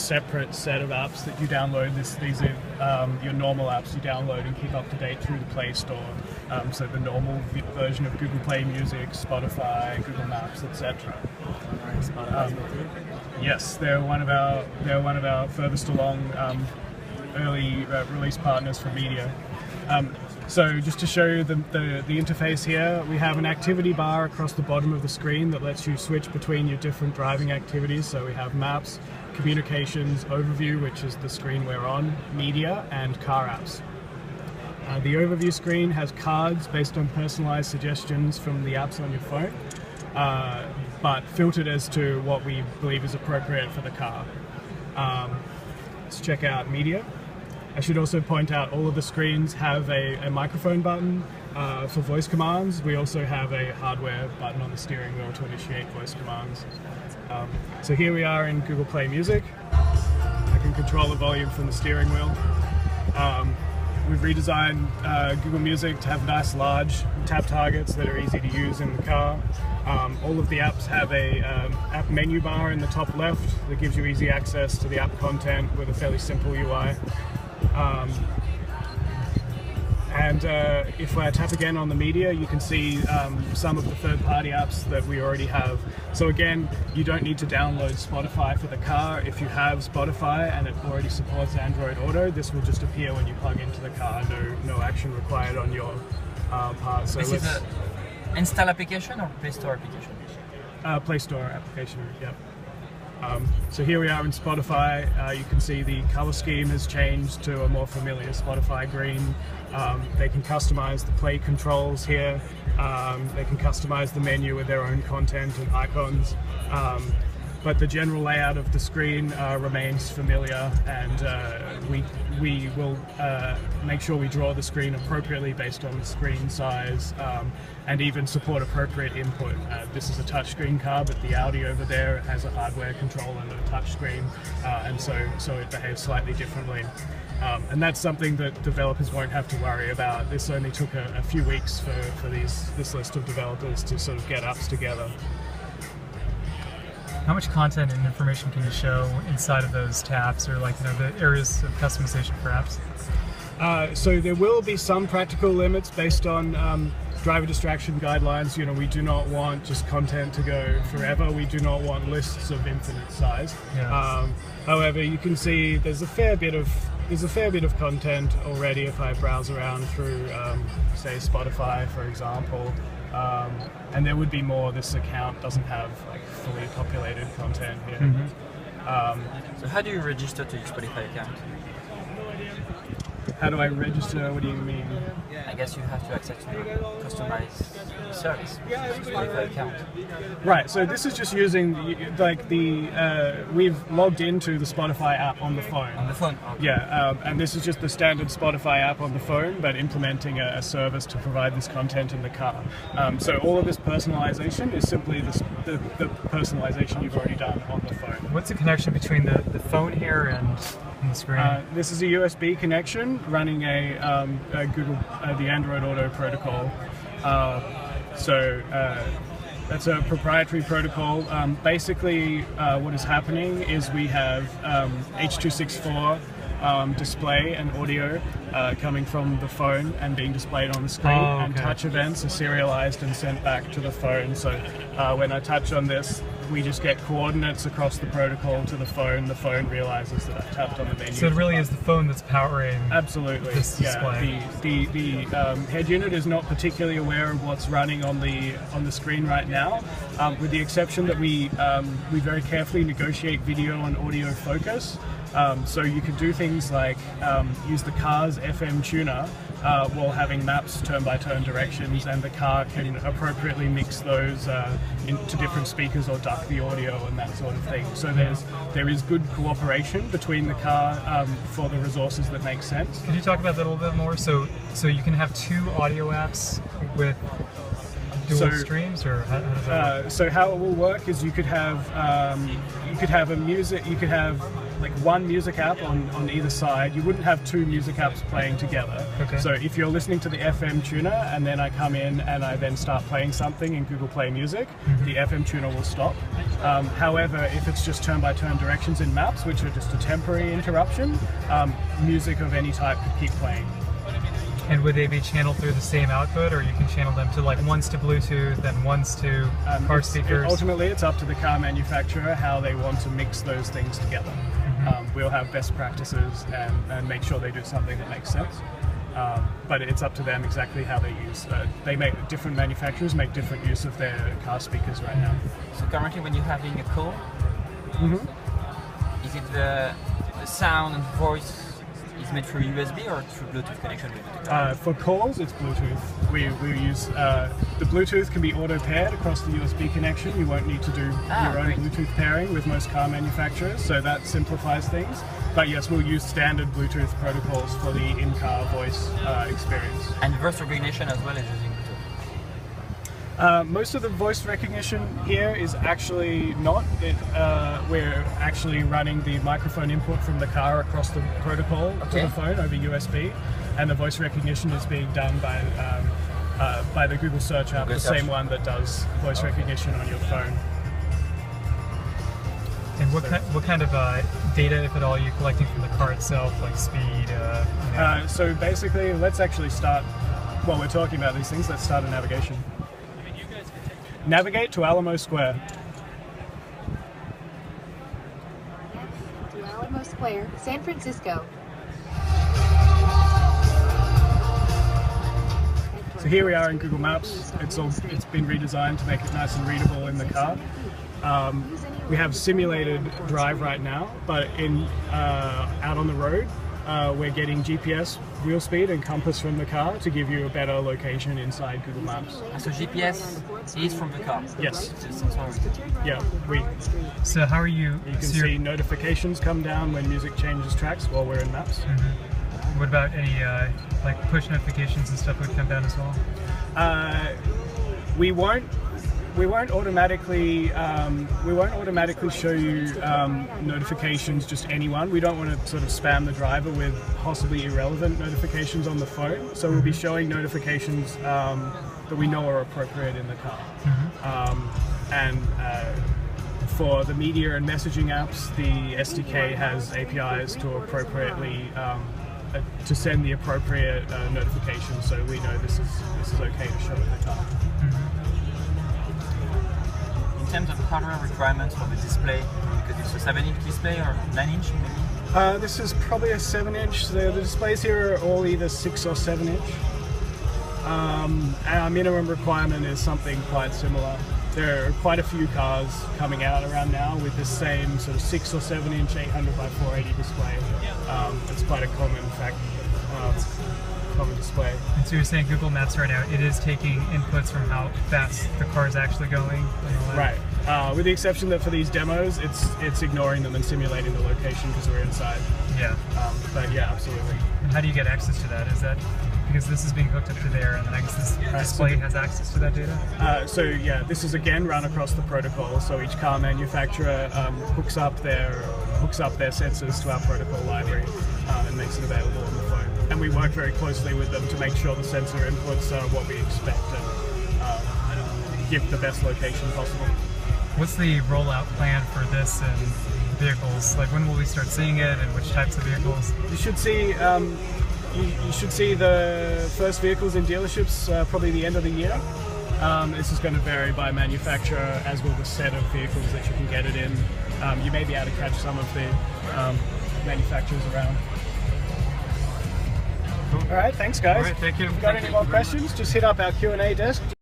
separate set of apps that you download. These are your normal apps you download and keep up to date through the Play Store. So the normal version of Google Play Music, Spotify, Google Maps, etc. Yes, they're one of our furthest along early release partners for media. So just to show you the interface here, we have an activity bar across the bottom of the screen that lets you switch between your different driving activities. So we have maps, communications, overview, which is the screen we're on, media, and car apps. The overview screen has cards based on personalized suggestions from the apps on your phone, but filtered as to what we believe is appropriate for the car. Let's check out media. I should also point out all of the screens have a microphone button for voice commands. We also have a hardware button on the steering wheel to initiate voice commands. So here we are in Google Play Music. I can control the volume from the steering wheel. We've redesigned Google Music to have nice large tab targets that are easy to use in the car. All of the apps have a app menu bar in the top left that gives you easy access to the app content with a fairly simple UI. If I tap again on the media, you can see some of the third-party apps that we already have. So again, you don't need to download Spotify for the car. If you have Spotify and it already supports Android Auto, this will just appear when you plug into the car. No action required on your part. So this is an install application or Play Store application? Play Store application, yep. So here we are in Spotify. You can see the color scheme has changed to a more familiar Spotify green. They can customize the play controls here. They can customize the menu with their own content and icons. But the general layout of the screen remains familiar, and we will make sure we draw the screen appropriately based on the screen size, and even support appropriate input. This is a touchscreen car, but the Audi over there has a hardware control and a touchscreen, and so it behaves slightly differently. And that's something that developers won't have to worry about. This only took a few weeks for this list of developers to sort of get apps together. How much content and information can you show inside of those tabs, or like the areas of customization for apps? So there will be some practical limits based on driver distraction guidelines. We do not want just content to go forever. We do not want lists of infinite size. Yeah. However, you can see there's a fair bit of content already if I browse around through, say, Spotify, for example. And there would be more. This account doesn't have fully populated content here. Mm-hmm. So how do you register to your Spotify account? How do I register? What do you mean? I guess you have to access your customized service, Spotify account. Right, so this is just using we've logged into the Spotify app on the phone. On the phone? Okay. Yeah, and this is just the standard Spotify app on the phone, but implementing a service to provide this content in the car. So all of this personalization is simply the personalization you've already done on the phone. What's the connection between the phone here and the screen? This is a USB connection running the Android Auto protocol. That's a proprietary protocol. Basically, what is happening is we have H.264 display and audio coming from the phone and being displayed on the screen, and touch events are serialized and sent back to the phone. So when I touch on this, we just get coordinates across the protocol to the phone. The phone realizes that I've tapped on the menu. So it really is the phone that's powering this display. The head unit is not particularly aware of what's running on the screen right now, with the exception that we very carefully negotiate video and audio focus. So you could do things like use the car's FM tuner while having maps turn-by-turn directions, and the car can appropriately mix those into different speakers or duck the audio and that sort of thing. So there is good cooperation between the car for the resources that make sense. Could you talk about that a little bit more? So you can have two audio apps with dual streams, or how does that work? So how it will work is you could have like one music app on either side. You wouldn't have two music apps playing together. Okay. So if you're listening to the FM tuner and then I come in and I then start playing something in Google Play Music, the FM tuner will stop. However, if it's just turn-by-turn directions in maps, which are just a temporary interruption, music of any type could keep playing. And would they be channeled through the same output, or you can channel them to like once to Bluetooth and once to car speakers? Ultimately, it's up to the car manufacturer how they want to mix those things together. We'll have best practices and make sure they do something that makes sense. But it's up to them exactly how they use. Different manufacturers make different use of their car speakers right now. So currently, when you're having a call, is it the sound and voice is made through USB or through Bluetooth connection with the car? For calls, it's Bluetooth. We use the Bluetooth can be auto-paired across the USB connection. You won't need to do your own great. Bluetooth pairing with most car manufacturers, so that simplifies things. But yes, we'll use standard Bluetooth protocols for the in-car voice experience. And voice recognition as well as using Bluetooth. Most of the voice recognition here is actually not. We're actually running the microphone input from the car across the protocol to the phone over USB, and the voice recognition is being done by the Google Search app, the same one that does voice recognition on your phone. And what kind of data, if at all, are you collecting from the car itself, like speed? So basically, let's actually start, while we're talking about these things, let's start a navigation. Navigate to Alamo Square. To Alamo Square, San Francisco. So here we are in Google Maps. It's been redesigned to make it nice and readable in the car. We have simulated drive right now, but out on the road, we're getting GPS, wheel speed, and compass from the car to give you a better location inside Google Maps. So GPS is from the car? Yes. It's a sensor. Yeah. So how are you? You can see notifications come down when music changes tracks while we're in Maps. What about any like push notifications and stuff would come down as well? We won't automatically show you notifications, just anyone. We don't want to sort of spam the driver with possibly irrelevant notifications on the phone. So we'll be showing notifications that we know are appropriate in the car. For the media and messaging apps, the SDK has APIs to appropriately to send the appropriate notifications, so we know this is okay to show in the car. In terms of hardware requirements for the display, because it's a 7-inch display or 9-inch maybe? This is probably a 7-inch. The displays here are all either 6 or 7-inch. Our minimum requirement is something quite similar. There are quite a few cars coming out around now with the same sort of 6 or 7-inch 800 by 480 display. It's quite a common display. And so you're saying Google Maps right now, it is taking inputs from how fast the car is actually going? And all that? Right. With the exception that for these demos, it's ignoring them and simulating the location because we're inside. Yeah. But yeah, absolutely. And how do you get access to that? Is that because this is being hooked up to there, and then I guess this display has access to that data? So yeah, this is again run across the protocol. So each car manufacturer hooks up their sensors to our protocol library and makes it available on the phone. And we work very closely with them to make sure the sensor inputs are what we expect and give the best location possible. What's the rollout plan for this and vehicles? Like, when will we start seeing it, and which types of vehicles? You should see the first vehicles in dealerships probably the end of the year. This is going to vary by manufacturer, as will the set of vehicles that you can get it in. You may be able to catch some of the manufacturers around. All right, thanks guys. All right, thank you. If you've got any more questions, just hit up our Q&A desk.